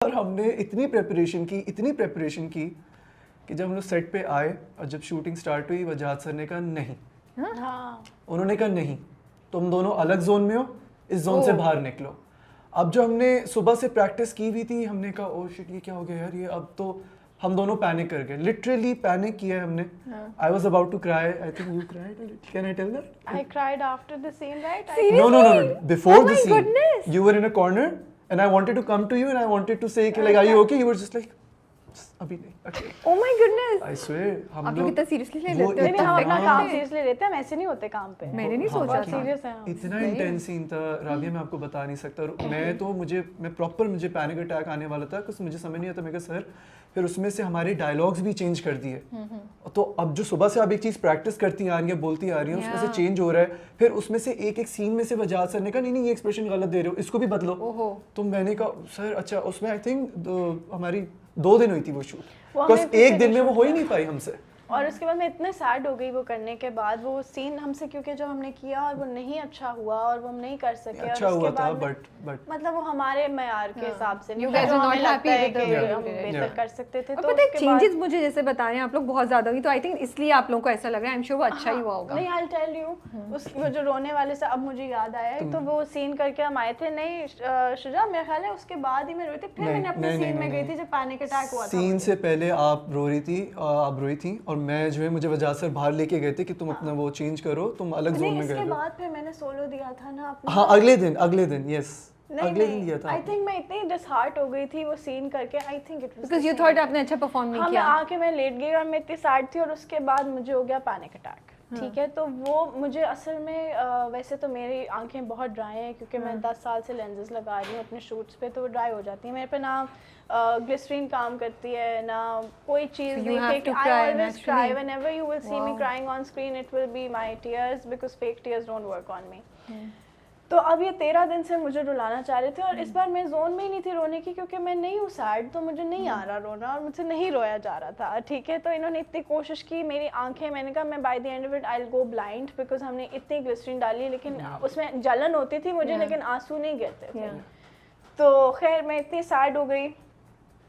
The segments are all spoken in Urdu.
اور ہم نے اتنی پریپریشن کی کہ جب ہم لوگ سیٹ پہ آئے اور جب شوٹنگ سٹارٹ ہوئی وجاہت سر نے کہا نہیں, انہوں نے کہا نہیں, تم دونوں الگ زون میں ہو, اس زون سے باہر نکلو. اب جو ہم نے صبح سے پریکٹس کی ہوئی تھی, ہم نے کہا او شٹ یہ کیا ہو گیا یار, یہ اب تو ہم دونوں پینک کر گئے, لٹرلی پینک کیا ہے ہم نے. I was about to cry. I think you cried a little. Can I tell that? I cried after the scene, right? No. Before the scene, you were in a corner and I wanted to come to you and I wanted to say like, are you okay? You were just like, ابھی نہیں. Oh my goodness. I swear ہم لوگ اتنا سیریسلی لے لیتے ہیں. نہیں, ہم اپنا کام سیریسلی لیتے ہیں, ہم ایسے نہیں ہوتے کام پہ. میں نے نہیں سوچا سیریس ہے. اتنا انٹینس سین تھا رابعہ, میں آپ کو بتا نہیں سکتا. اور میں تو مجھے پینک اٹیک آنے والا تھا, کچھ مجھے سمجھ نہیں آتا. میں کہا سر, پھر اس میں سے ہمارے ڈائلاگس بھی چینج کر دیے. تو اب جو صبح سے آپ ایک چیز پریکٹس کرتی آ رہی ہیں, بولتی آ رہی ہیں, اس میں سے چینج ہو رہا ہے. پھر اس میں سے ایک سین میں سے وجاہت سر نے کہا نہیں یہ ایکسپریشن غلط دے رہے ہو, اس کو بھی بدلو. تو میں نے کہا سر اچھا. اس میں آئی تھنک ہماری 2 دن ہوئی تھی وہ شوٹ, بس ایک دن میں وہ ہو ہی نہیں پائی ہم سے. اور اس کے بعد میں اتنے سیڈ ہو گئی وہ کرنے کے بعد, وہ سین ہم سے کیونکہ جو ہم نے کیا اور وہ نہیں اچھا ہوا اور وہ ہم نہیں کر سکے. اچھا ہوا تھا بٹ مطلب وہ ہمارے معیار کے حساب سے You guys are not happy with the ہم بہتر کر سکتے تھے. تو پتہ ہے چینجز مجھے جیسے بتا رہے ہیں آپ لوگ بہت زیادہ ہوئی, تو آئی تھنک اس لیے آپ لوگوں کو ایسا لگ رہا ہے. آئی ایم شیور وہ اچھا ہی ہوا ہوگا. نہیں, I'll tell you, وہ جو رونے والے سے اب مجھے یاد آیا ہے, تو وہ سین کر کے ہم آئے تھے. نہیں شجاع, میرا خیال ہے اس کے بعد ہی میں روئی تھی. پھر میں نے اپنے سین میں گئی تھی جب پینک اٹیک ہوا تھا. سین سے پہلے آپ روئی تھی اور میں جو ہے مجھے وجہ سے باہر لے کے گئے تھے کہ تم اپنا وہ چینج کرو, تم الگ زون میں گئے اس کے بعد پھر میں نے سولو دیا تھا نا اپنا. ہاں اگلے دن یس اگلے دن دیا تھا. آئی تھنک میں اتنی ڈس ہارٹ ہو گئی تھی وہ سین کر کے. I think it was because you thought آپ نے اچھا پرفارم نہیں کیا. کیا. آ کے میں لیٹ گئی اور میں اتنی سیڈ تھی, اور اس کے بعد مجھے ہو گیا پینک اٹیک. ٹھیک ہے, تو وہ مجھے اصل میں ویسے تو میری آنکھیں بہت ڈرائی ہیں کیونکہ میں 10 سال سے لینزز لگا رہی ہوں اپنے شوٹس پہ, تو وہ ڈرائی ہو جاتی ہیں. میرے پہ نہ گلسرین کام کرتی ہے نہ کوئی چیز. I always cry whenever you will see me crying on screen, it will be my tears because fake tears don't work on me. تو اب یہ 13 دن سے مجھے رلانا چاہ رہے تھے, اور اس بار میں زون میں ہی نہیں تھی رونے کی کیونکہ میں نہیں ہوں سیڈ, تو مجھے نہیں آ رہا رونا اور مجھ سے نہیں رویا جا رہا تھا. ٹھیک ہے, تو انہوں نے اتنی کوشش کی, میری آنکھیں, میں نے کہا میں by the end of it I will go blind because ہم نے اتنی گلسرین ڈالی, لیکن اس میں جلن ہوتی تھی مجھے لیکن آنسو نہیں گرتے تھے. تو خیر میں اتنی سیڈ ہو گئی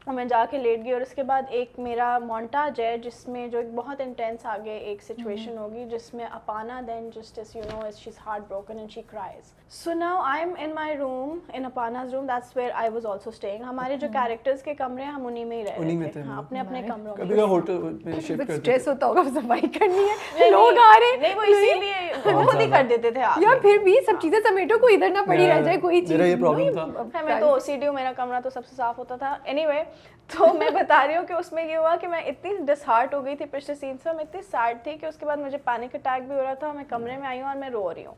اور میں جا کے لیٹ گئی. اور اس کے بعد ایک میرا مونٹاج ہے جس میں جو ایک بہت انٹینس آگے ایک سچویشن ہوگی جس میں Apana then just as you know she is heartbroken and she cries. So now I am in my room, in اپاناز room, that's where I was also staying. ہمارے جو کیریکٹرز کے کمرے ہیں ہم انہیں میں ہی رہے تھے, اپنے اپنے کمروں میں. کبھی ہوٹل میں شفٹ کرتے اسٹریس ہوتا ہوگا, صفائی کرنی ہے, لوگ آ رہے ہیں. نہیں, وہ اسی لیے خود ہی کر دیتے تھے آپ. یار پھر بھی سب چیزیں سمیٹو, کوئی ادھر نہ پڑی رہ جائے کوئی چیز. میرا یہ پرابلم تھا. میں تو OCD ہوں, میرا کمرہ تو سب سے صاف ہوتا تھا. اینی وے, تو میں بتا رہی ہوں کہ اس میں یہ ہوا کہ میں اتنی ڈس ہارٹ ہو گئی تھی پچھلے سین سے, میں اتنی سیڈ تھی کہ اس کے بعد مجھے پینک اٹیک بھی ہو رہا تھا. میں کمرے میں آئی ہوں اور میں رو رہی ہوں.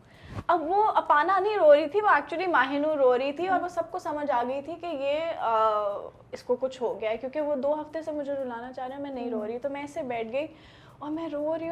اب وہ اپانا نہیں رو رہی تھی, وہ ایکچولی ماہنور رو رہی تھی, اور وہ سب کو سمجھ آ گئی تھی کہ یہ اس کو کچھ ہو گیا ہے کیونکہ وہ 2 ہفتے سے مجھے رلانا چاہ رہے ہیں, میں نہیں رو رہی. تو میں ایسے بیٹھ گئی اور میں رو رہی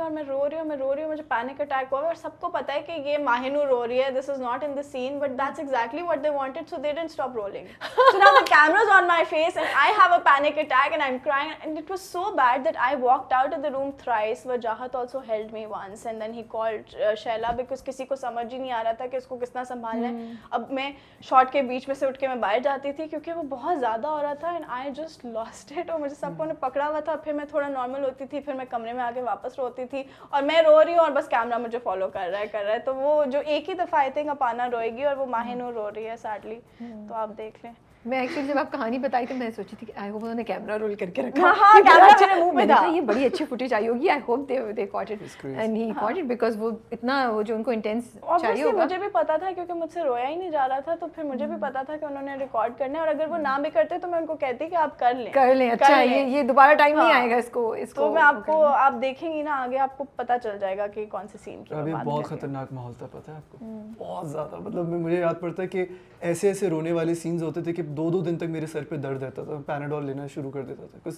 ہوں, مجھے پینک اٹیک ہوا. اور سب کو پتا ہے کہ یہ ماہنور رو رہی ہے, this is not in the scene, but that's exactly what they wanted, so they didn't stop rolling. So now the camera is on my face and I have a panic attack and I'm crying, and it was so bad that I walked out of the room thrice. Wajahat also held me once and then he called Shaila because کسی کو سمجھ ہی نہیں آ رہا تھا کہ اس کو کس طرح سنبھالنا ہے. اب میں شاٹ کے بیچ میں سے اٹھ کے میں باہر جاتی تھی کیونکہ وہ بہت زیادہ ہو رہا تھا, and I just lost it. اور مجھے سب کو نے پکڑا ہوا تھا. پھر میں تھوڑا نارمل ہوتی تھی, پھر میں کمرے میں آ کے واپس روتی تھی, اور میں رو رہی ہوں اور بس کیمرہ مجھے فالو کر رہا ہے. تو وہ جو ایک ہی دفعہ آئی تھنک اپانا روئے گی اور وہ ماہنور رو رہی ہے سیڈلی. تو آپ دیکھ لیں. میں ایکچولی جب آپ کہانی بتائی تھی میں سوچی تھی کہ آئی ہوپ انہوں نے کیمرہ رول کر کے رکھا. ہاں, کیمرہ میرے منہ میں تھا. یہ بڑی اچھی فوٹیج آئی ہوگی, I hope they caught it and he caught it because وہ اتنا وہ جو ان کو انٹینس چاہیے ہوگا. مجھے بھی پتا تھا کیونکہ مجھ سے رویا ہی نہیں جا رہا تھا, تو پھر مجھے بھی پتا تھا کہ انہوں نے ریکارڈ کرنا ہے, اور اگر وہ نہ بھی کرتے تو میں ان کو کہتی کہ آپ کر لیں. اچھا یہ دوبارہ ٹائم نہیں آئے گا اس کو. تو میں آپ دیکھیں گی نا آگے, آپ کو پتا چل جائے گا کہ کون سے سین کی. ابھی بہت خطرناک ماحول تھا, پتہ ہے آپ کو, بہت زیادہ. مطلب مجھے یاد پڑتا ہے کہ ایسے رونے والے سینز ہوتے تھے کہ 2 دن تک میرے سر پہ درد رہتا تھا, پیناڈول لینا شروع کر دیتا تھا.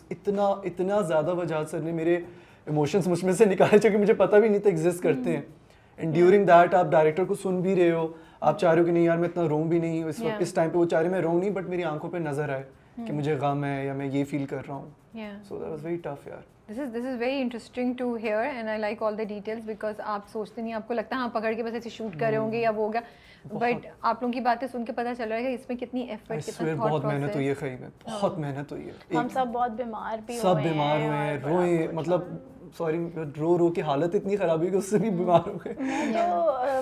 اتنا زیادہ وجاہت سر نے میرے ایموشنس مجھ میں سے نکالے جو کہ مجھے پتہ بھی نہیں تھا ایگزسٹ کرتے ہیں. اینڈ ڈیورنگ دیٹ آپ ڈائریکٹر کو سن بھی رہے ہو, آپ چاہ رہے ہو کہ نہیں یار میں اتنا روں بھی نہیں اس وقت, اس ٹائم پہ وہ چاہ رہے میں روں نہیں بٹ میری آنکھوں پہ نظر آئے. کہ مجھے غم ہے یا میں یہ فیل کر رہا ہوں. Yeah. So that was very tough یار. This is very interesting to hear and I like all the details because آپ سوچتے نہیں, آپ کو لگتا ہے ہاں پکڑ کے بس ایسے شوٹ کر رہے ہوں گے یا وہ ہو گیا, بٹ آپ لوگوں کی باتیں سن کے پتہ چل رہا ہے کہ اس میں کتنی ایفرٹ, کتنا تھاٹ بہت محنت ہوئی ہے خیال میں, بہت محنت ہوئی ہے. ہم سب بہت بیمار بھی ہوئے ہیں, سب بیمار ہوئے ہیں, روئے, مطلب سوری رو کے حالت اتنی خراب ہوئی کہ اس سے بھی بیمار ہو گئے. میں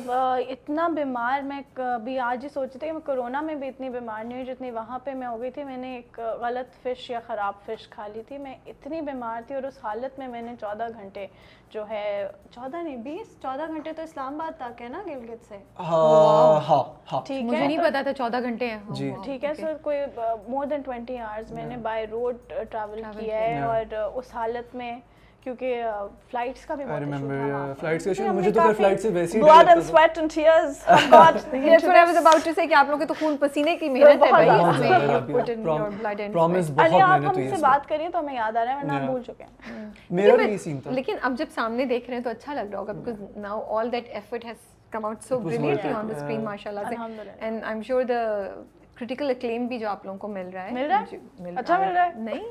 تو اتنا بیمار, میں ابھی آج ہی سوچی تھی کہ میں کورونا میں بھی اتنی بیمار نہیں ہوئی جتنی وہاں پہ میں ہو گئی تھی. میں نے ایک غلط فش یا خراب فش کھا لی تھی, میں اتنی بیمار تھی, اور اس حالت میں میں نے 14 گھنٹے جو ہے 14 نہیں 14 گھنٹے تو اسلام آباد تک ہے نا گلگت سے. ہاں ٹھیک مجھے ہے, نہیں پتا تھا 14 گھنٹے ہیں. جی ٹھیک ہے سر, کوئی مور دین 20 آورس میں نے بائی روڈ ٹریول کیا ہے, اور اس حالت میں کیونکہ فلائٹس کا بھی بہت ایشو تھا. فلائٹس کا ایشو, مجھے تو پھر فلائٹ سے ویسے ہی blood and sweat and tears have got That's what I was about to say کہ آپ لوگوں کے تو خون پسینے کی محنت ہے بھائی, اس میں you put in your blood and promise Ali بہت آپ محنت ہم ہوئی ہے. سے بات کریے تو ہمیں یاد آ رہا ہے, ورنہ آپ بھول چکے ہیں. میرا بھی یہ سین تھا. لیکن اب جب سامنے دیکھ رہے ہیں تو اچھا لگ رہا ہوگا because now all that effort has come out so brilliantly on the screen ماشاءاللہ سے, and I'm sure the critical acclaim بھی جو آپ لوگوں کو مل رہا ہے, اچھا مل رہا ہے. نہیں,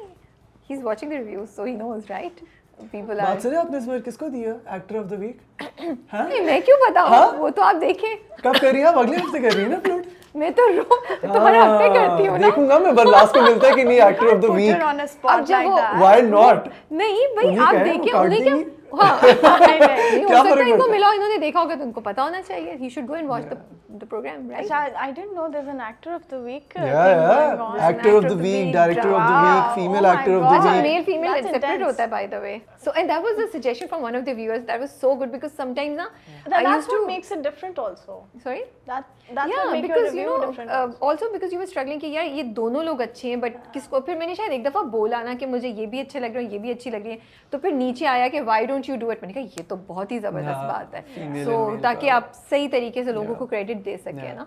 he's watching the reviews so he knows, right? People are بات سنیں آپ نے اس بار کس کو دیا ایکٹر آف دا ویک؟ نہیں میں کیوں بتاؤں, وہ تو آپ دیکھیں. کب کر رہی ہیں آپ؟ اگلے ہفتے کر رہی ہیں نا اپلوڈ؟ میں تو ہر ہفتے کرتی ہوں نا. دیکھوں گا میں لاسٹ کو ملتا ہے کہ نہیں ایکٹر آف دا ویک. اب جب وہ وائی ناٹ, نہیں بھائی آپ دیکھیں انہیں کیا, ہاں نہیں ہو سکتا ان کو ملا, انہوں نے دیکھا ہوگا تو ان کو پتا ہونا چاہیے. He should go and watch the program, right? I didn't know there's an actor of the week. Yeah, actor of the week, director of the week, female actor of the اچھا week. میل فیمیل separate ہوتا ہے by the way. So and that was a suggestion from one of the viewers that was so good because sometimes na I That's used to what makes it different also. sorry That's what yeah makes your because you review know different. also because you were struggling کہ یار یہ دونوں لوگ اچھے ہیں بٹ کس کو, پھر میں نے شاید ایک دفعہ بولا نا کہ مجھے یہ بھی اچھا لگ رہا ہے یہ بھی اچھی لگ رہی ہے, تو پھر نیچے آیا کہ why don't you do it, میں نے کہا یہ تو بہت ہی زبردست بات ہے, سو تاکہ آپ صحیح طریقے سے لوگوں کو کریڈٹ دے سکیں نا,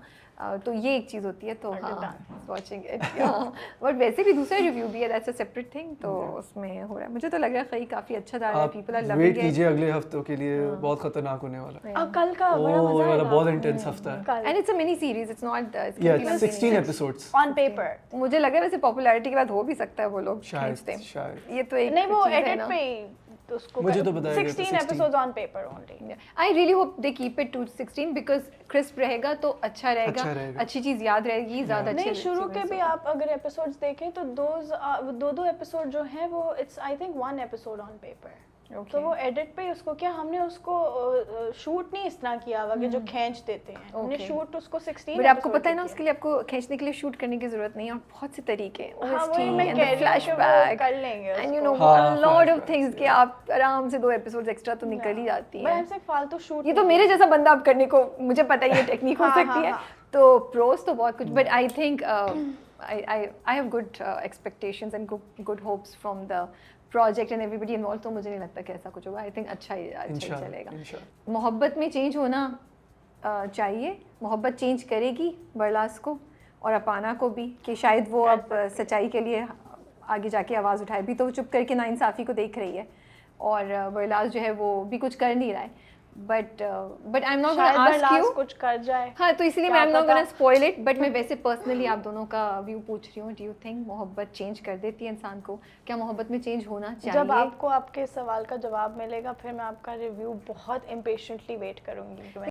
تو یہ ایک چیز ہوتی ہے. تو واچنگ اٹ, بٹ ویسے بھی دوسرا ریویو بھی ہے, دیٹس اے سیپریٹ تھنگ, تو اس میں ہو رہا ہے. مجھے تو لگ رہا ہے کافی اچھا جا رہا ہے, people are loving with it, کیجئے اگلے ہفتوں کے لیے, بہت خطرناک ہونے والا ہے. اب کل کا بڑا وہ مزہ والا ہے, بہت انٹینس ہفتہ ہے. And it's a mini series, it's not Yeah, 16 episodes. on paper. مجھے لگا ویسے پاپولیرٹی کے بعد ہو بھی سکتا ہے وہ لوگ کھینچتے ہیں, شاید یہ تو ایک نہیں وہ چیز ہے ایڈٹ نا. پہ اس کو مجھے تو بتایا گیا 16 episodes on paper only. I really hope they keep it to 16 because crisp رہے گا تو اچھا رہے گا, اچھی چیز یاد رہے گی, زیادہ اچھی. نہیں شروع کے بھی آپ اگر ایپیسوڈز دیکھیں تو دو ایپیسوڈ جو ہیں وہ it's I think 1 episode on paper. تو وہ ایڈٹ پہ اس کو کیا ہم نے اس کو شوٹ نہیں اس طرح کیا ہوا کہ جو کھینچ دیتے ہیں, ہم نے شوٹ اس کو 16. بٹ آپ کو پتہ ہے نا اس کے لیے آپ کو کھینچنے کے لیے شوٹ کرنے کی ضرورت نہیں ہے, اور بہت سے طریقے فلیش بیک کر لیں گے and you know lot of things کہ آپ آرام سے 2 ایپیسوڈ ایکسٹرا تو نکل ہی جاتی ہیں. فالتو شوٹ, یہ تو میرے جیسا بندہ آپ کرنے کو, مجھے پتہ ہے یہ ٹیکنیک ہو سکتی ہے, تو پروز تو بہت کچھ, but I think I have good expectations and good hopes from the project and everybody involved, تو مجھے نہیں لگتا کہ ایسا کچھ ہوگا. I think اچھا ہی چلے گا. محبت میں چینج ہونا چاہیے, محبت چینج کرے گی برلاس کو اور اپانا کو بھی, کہ شاید وہ اب سچائی کے لیے آگے جا کے آواز اٹھائے. بھی تو وہ چپ کر کے ناانصافی کو دیکھ رہی ہے, اور برلاس جو ہے وہ بھی کچھ کر نہیں رہا ہے. But I'm not going to ask you کچھ کر جائے, ہاں تو اسی لیے میں I'm not going to spoil it, but میں ویسے پرسنلی آپ دونوں کا ویو پوچھ رہی ہوں. Do you think محبت چینج کر دیتی ہے انسان کو, کیا محبت میں چینج ہونا چاہیے؟ جب آپ کو آپ کے سوال کا جواب ملے گا پھر میں آپ کا ریویو بہت امپیشنٹلی ویٹ کروں گی.